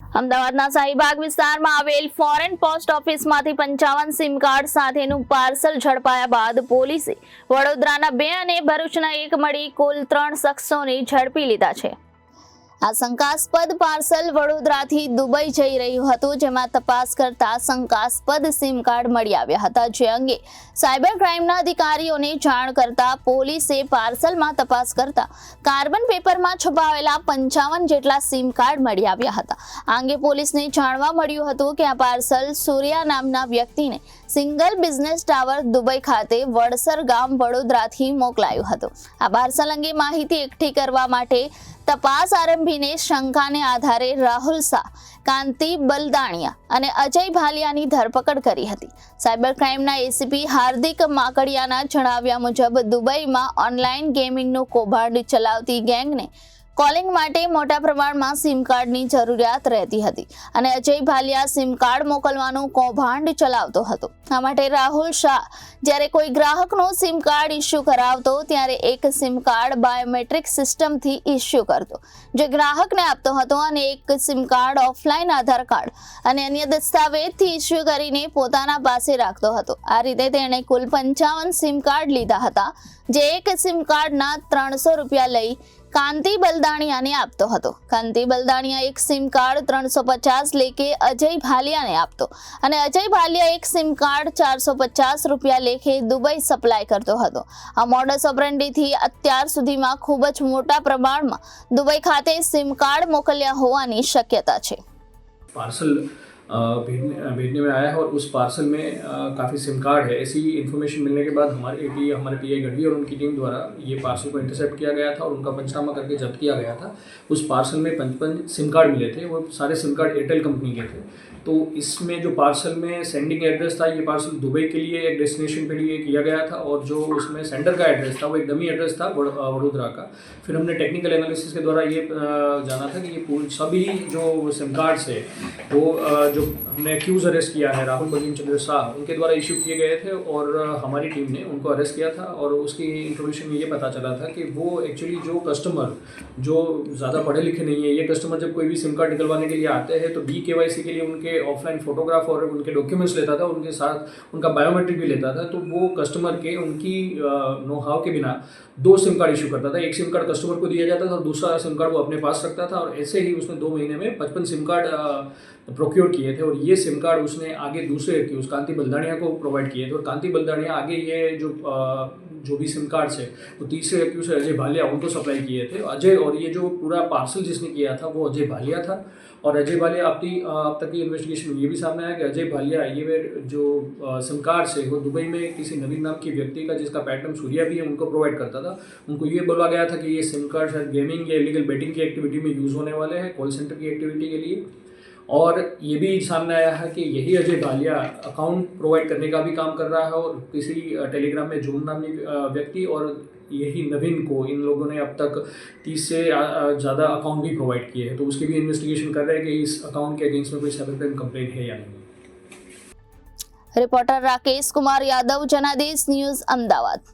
અમદાવાદના શાહીબાગ વિસ્તારમાં આવેલ ફોરેન પોસ્ટ ઓફિસમાંથી 55 સિમ કાર્ડ સાથેનું પાર્સલ ઝડપાયા બાદ પોલીસે વડોદરાના 2 અને ભરૂચના 1 મળી કુલ 3 શખ્સોને ઝડપી લીધા છે। આ શંકાસ્પદ પાર્સલ વડોદરાથી દુબઈ જઈ રહ્યું હતું, જેમાં તપાસ કરતા શંકાસ્પદ સિમ કાર્ડ મળી આવ્યા હતા, જે અંગે સાયબર ક્રાઇમના અધિકારીઓને જાણ કરતા પોલીસે પાર્સલમાં તપાસ કરતા કાર્બન પેપરમાં છુપાવેલા 55 જેટલા સિમ કાર્ડ મળી આવ્યા હતા। આ અંગે પોલીસને જાણવા મળ્યું હતું કે આ પાર્સલ સૂર્યા નામના વ્યક્તિને સિંગલ બિઝનેસ ટાવર દુબઈ ખાતે વડસર ગામ વડોદરાથી મોકલાયું હતું। આ પાર્સલ અંગે માહિતી એકઠી કરવા માટે તપાસ આરંભીને શંકાને આધારે રાહુલ શાહ, કાંતિ બલદાણિયા અને અજય ભાલિયાની ધરપકડ કરી હતી। સાયબર ક્રાઇમના એસીપી હાર્દિક માકડિયાના જણાવ્યા મુજબ દુબઈમાં ઓનલાઈન ગેમિંગનું કૌભાંડ ચલાવતી ગેંગને કોલિંગ માટે મોટા પ્રમાણમાં સિમ કાર્ડની જરૂરિયાત રહેતી હતી અને અજય ભાલિયા સિમ કાર્ડ મોકલવાનું કૌભાંડ ચલાવતો હતો। આ માટે રાહુલ શાહ જ્યારે કોઈ ગ્રાહકનો સિમ કાર્ડ ઇસ્યુ કરાવતો ત્યારે એક સિમ કાર્ડ બાયોમેટ્રિક સિસ્ટમથી ઇસ્યુ કરતો, જે ગ્રાહકને આપતો હતો, અને એક સિમ કાર્ડ ઓફલાઈન આધાર કાર્ડ અને અન્ય દસ્તાવેજથી ઇસ્યુ કરીને પોતાના પાસે રાખતો હતો। આ રીતે તેણે કુલ 55 સિમ કાર્ડ લીધા હતા, જે એક સિમ કાર્ડના 300 રૂપિયા લઈ કાંતિ બલદાણિયાને આપતો હતો। કાંતિ બલદાણિયા એક સિમ કાર્ડ 350 લેખે અજય ભાલિયાને આપતો અને અજય ભાલિયા એક સિમ કાર્ડ 450 રૂપિયા લેખે દુબઈ સપ્લાય કરતો હતો। આ મોડસ ઓપરેન્ડીથી અત્યાર સુધીમાં ખૂબ જ મોટા પ્રમાણમાં દુબઈ ખાતે સિમ कार्ड मोकल्या होवानी शक्यता है। पार्सल भेजने में आया है और उस पार्सल में काफ़ी सिम कार्ड है। ऐसी इन्फॉर्मेशन मिलने के बाद हमारे पीआई गढ़वी और उनकी टीम द्वारा ये पार्सल को इंटरसेप्ट किया गया था और उनका पंचनामा करके जब्त किया गया था। उस पार्सल में 55 सिम कार्ड मिले थे, वो सारे सिम कार्ड एयरटेल कंपनी के थे। तो इसमें जो पार्सल में सेंडिंग एड्रेस था, ये पार्सल दुबई के लिए एक डेस्टिनेशन के लिए किया गया था और जो उसमें सेंडर का एड्रेस था वो एक डमी एड्रेस था वडोदरा का। फिर हमने टेक्निकल एनालिसिस के द्वारा ये जाना था कि ये सभी जो सिम कार्ड्स है वो जो हमने एक्यूज अरेस्ट किया है राहुल बगीम चंद्र शाह, उनके द्वारा इशू किए गए थे और हमारी टीम ने उनको अरेस्ट किया था। और उसकी इन्फॉर्मेशन में ये पता चला था कि वो एक्चुअली जो कस्टमर जो ज़्यादा पढ़े लिखे नहीं है, ये कस्टमर जब कोई भी सिम कार्ड निकलवाने के लिए आते हैं तो BKYC के लिए उनके ऑफलाइन फोटोग्राफ और उनके डॉक्यूमेंट्स लेता था, उनके साथ उनका बायोमेट्रिक भी लेता था। तो वो कस्टमर के उनकी नो हाव के बिना 2 सिम कार्ड इशू करता था। एक सिम कार्ड कस्टमर को दिया जाता था और दूसरा सिम कार्ड वो अपने पास रखता था और ऐसे ही उसने 2 महीने में 55 सिम कार्ड प्रोक्योर किए थे और ये सिम कार्ड उसने आगे दूसरे एक्यूज कांति बलदाणिया को प्रोवाइड किए थे और कांति बलदाणिया आगे ये जो भी सिम कार्ड्स है वो तीसरे एक्यूज से अजय भालिया उनको सप्लाई किए थे। अजय और ये जो पूरा पार्सल जिसने किया था वो अजय भालिया था और अजय भालिया अब तक की इन्वेस्टिगेशन में ये भी सामने आया कि अजय भालिया ये जो सिम कार्ड्स है वो दुबई में किसी नवीन नाम की व्यक्ति का जिसका पैटर्न सूर्या भी है उनको प्रोवाइड करता था। उनको ये बोला गया था कि ये सिम कार्ड शायद गेमिंग या इलीगल बेटिंग की एक्टिविटी में यूज़ होने वाले हैं, कॉल सेंटर की एक्टिविटी के लिए। और ये भी सामने आया है कि यही अजय भालिया अकाउंट प्रोवाइड करने का भी काम कर रहा है और किसी टेलीग्राम में जून नामी व्यक्ति और यही नवीन को इन लोगों ने अब तक 30 से ज़्यादा अकाउंट भी प्रोवाइड किए हैं। तो उसकी भी इन्वेस्टिगेशन कर रहे हैं कि इस अकाउंट के अगेंस्ट में कोई साइबर क्राइम कंप्लेंट है या नहीं। रिपोर्टर राकेश कुमार यादव, जनादेश न्यूज़, अमदावाद।